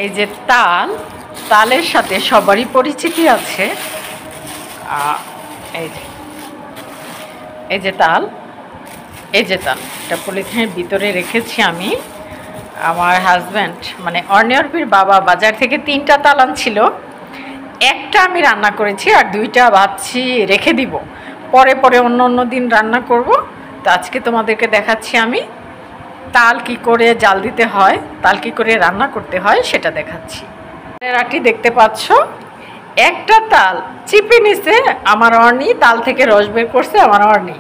এই যে তাল, তালের সাথে সবারই পরিচিতি আছে। এই যে এই যে তাল, এই যে তাল, এটা পলিথিনের ভিতরে রেখেছি আমি। আমার হাজব্যান্ড মানে অর্ণিয়রপির বাবা বাজার থেকে 3টা তাল আনছিল, একটা আমি রান্না করেছি আর 2টা ভাবছি রেখে দিব, পরে পরে অন্য অন্য দিন রান্না করব। তো আজকে তোমাদেরকে দেখাচ্ছি আমি তাল কি করে জাল দিতে হয়, তাল কি করে রান্না করতে হয় সেটা দেখাচ্ছি। রাটি দেখতে পাচ্ছ, একটা তাল চিপে নিছে আমার অর্ণি, তাল থেকে রস বের করছে আমার অর্ণি।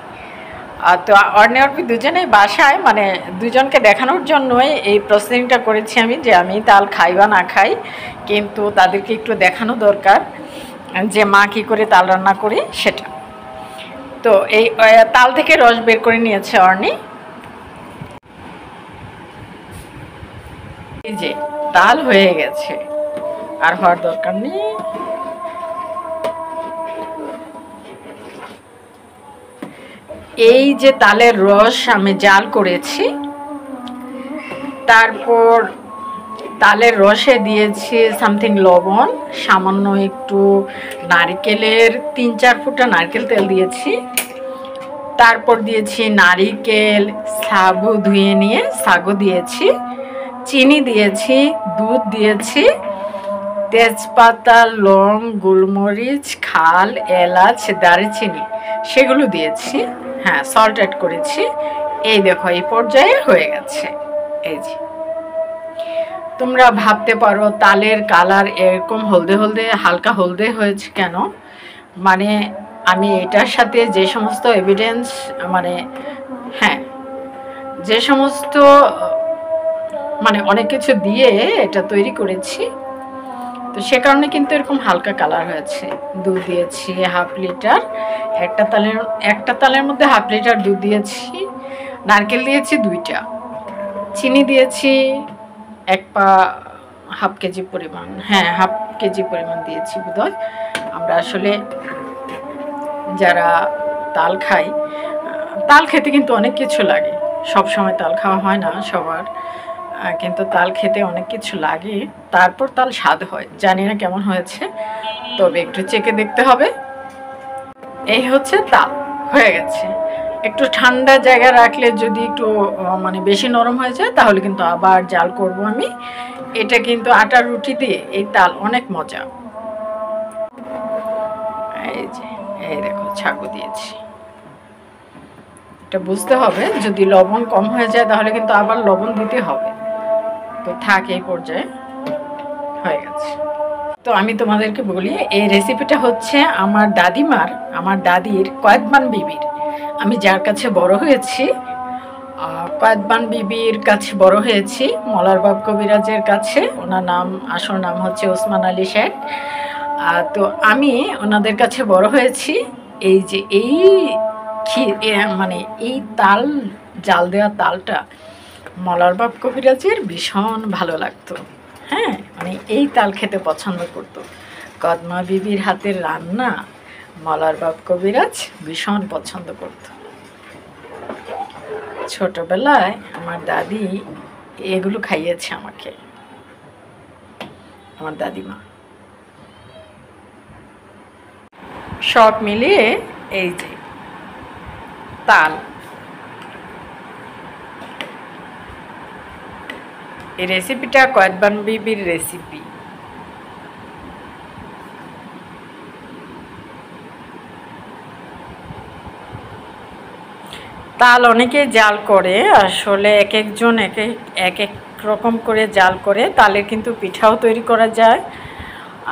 তো অর্ণি অর্পি দুজনেই বাসায়, মানে দুজনকে দেখানোর জন্যই এই প্রসেসিংটা করেছি আমি, যে আমি তাল খাই বা না খাই, কিন্তু তাদেরকে একটু দেখানো দরকার যে মা কী করে তাল রান্না করি সেটা। তো এই তাল থেকে রস বের করে নিয়েছে অর্ণি। এই যে তাল হয়ে গেছে, আর হওয়ার দরকার নেই। এই যে তালের রস আমি জাল করেছি, তারপর তালের রসে দিয়েছি সামথিং লবণ, সামান্য একটু নারকেলের 3-4 ফুটা নারকেল তেল দিয়েছি, তারপর দিয়েছি নারিকেল, সাগু ধুয়ে নিয়ে সাগু দিয়েছি, চিনি দিয়েছি, দুধ দিয়েছি, তেজপাতা, লং, গোলমরিচ, খাল, এলাচ, দারচিনি সেগুলো দিয়েছি। হ্যাঁ, সল্ট অ্যাড করেছি। এই দেখো এই পর্যায়ে হয়ে গেছে। এই যে তোমরা ভাবতে পারো তালের কালার এরকম হলদে হলদে, হালকা হলদে হয়েছে কেন, মানে আমি এটার সাথে যে সমস্ত এভিডেন্স, মানে হ্যাঁ যে সমস্ত মানে অনেক কিছু দিয়ে এটা তৈরি করেছি, তো সে কারণে কিন্তু এরকম হালকা কালার হয়েছে। দুধ দিয়েছি 1/2 লিটার, একটা তালের মধ্যে 1/2 লিটার দুধ দিয়েছি, নারকেল দিয়েছি 2টা, চিনি দিয়েছি 1/2 কেজি পরিমাণ, হ্যাঁ 1/2 কেজি পরিমাণ দিয়েছি বোধহয়। আমরা আসলে যারা তাল খাই, তাল খেতে কিন্তু অনেক কিছু লাগে, সব সময় তাল খাওয়া হয় না সবার, কিন্তু তাল খেতে অনেক কিছু লাগে, তারপর তাল স্বাদ হয়। জানি না কেমন হয়েছে, তবে একটু চেখে দেখতে হবে। এই হচ্ছে তাল হয়ে গেছে। একটু ঠান্ডা জায়গায় রাখলে যদি একটু মানে বেশি নরম হয়ে যায় তাহলে কিন্তু আবার জাল করব আমি। এটা কিন্তু আটার রুটি দিয়ে এই তাল অনেক মজা। এই যে এই দেখো ছাগু দিয়েছি, এটা বুঝতে হবে যদি লবণ কম হয়ে যায় তাহলে কিন্তু আবার লবণ দিতে হবে। তো থাক, এই পর্যায়ে হয়ে গেছে। তো আমি তোমাদেরকে বলি, এই রেসিপিটা হচ্ছে আমার দাদিমার, আমার দাদির কয়েদবান বিবির। আমি যার কাছে বড় হয়েছি, কয়েদবান বিবির কাছে বড় হয়েছি, মলারবাব কবিরাজের কাছে। ওনার নাম, আসল নাম হচ্ছে ওসমান আলী শেখ। তো আমি ওনাদের কাছে বড় হয়েছি। এই যে এই মানে এই তাল, জাল দেওয়া তালটা মলারবাব কবিরাজের ভীষণ ভালো লাগতো। হ্যাঁ, মানে এই তাল খেতে পছন্দ করতো। কদমা বিবির হাতের রান্না মলারবাব কবিরাজ ভীষণ পছন্দ করত। ছোটবেলায় আমার দাদি এগুলো খাইয়েছে আমাকে, আমার দাদিমা। সব মিলিয়ে এই যে তাল, এই রেসিপিটা কয়েদবান বিবির রেসিপি। তাল অনেকে জাল করে, আসলে এক একজন এক এক রকম করে জাল করে। তালের কিন্তু পিঠাও তৈরি করা যায়,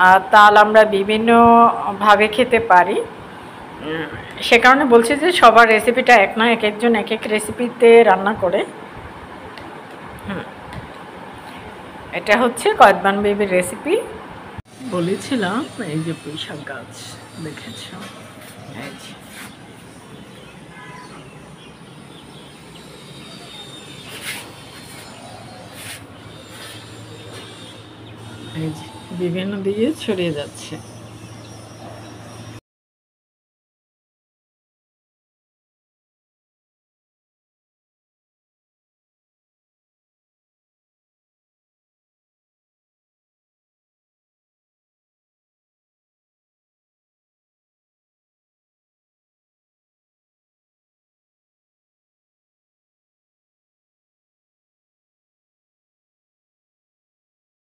আর তাল আমরা বিভিন্নভাবে খেতে পারি। সে কারণে বলছি যে সবার রেসিপিটা এক না, এক একজন এক এক রেসিপিতে রান্না করে। এটা হচ্ছে কয়েদবান বিবির রেসিপি। বলেছিলাম এই যে পুঁইশাক গাছ দেখেছ, এই যে বিভিন্ন দিকে ছড়িয়ে যাচ্ছে।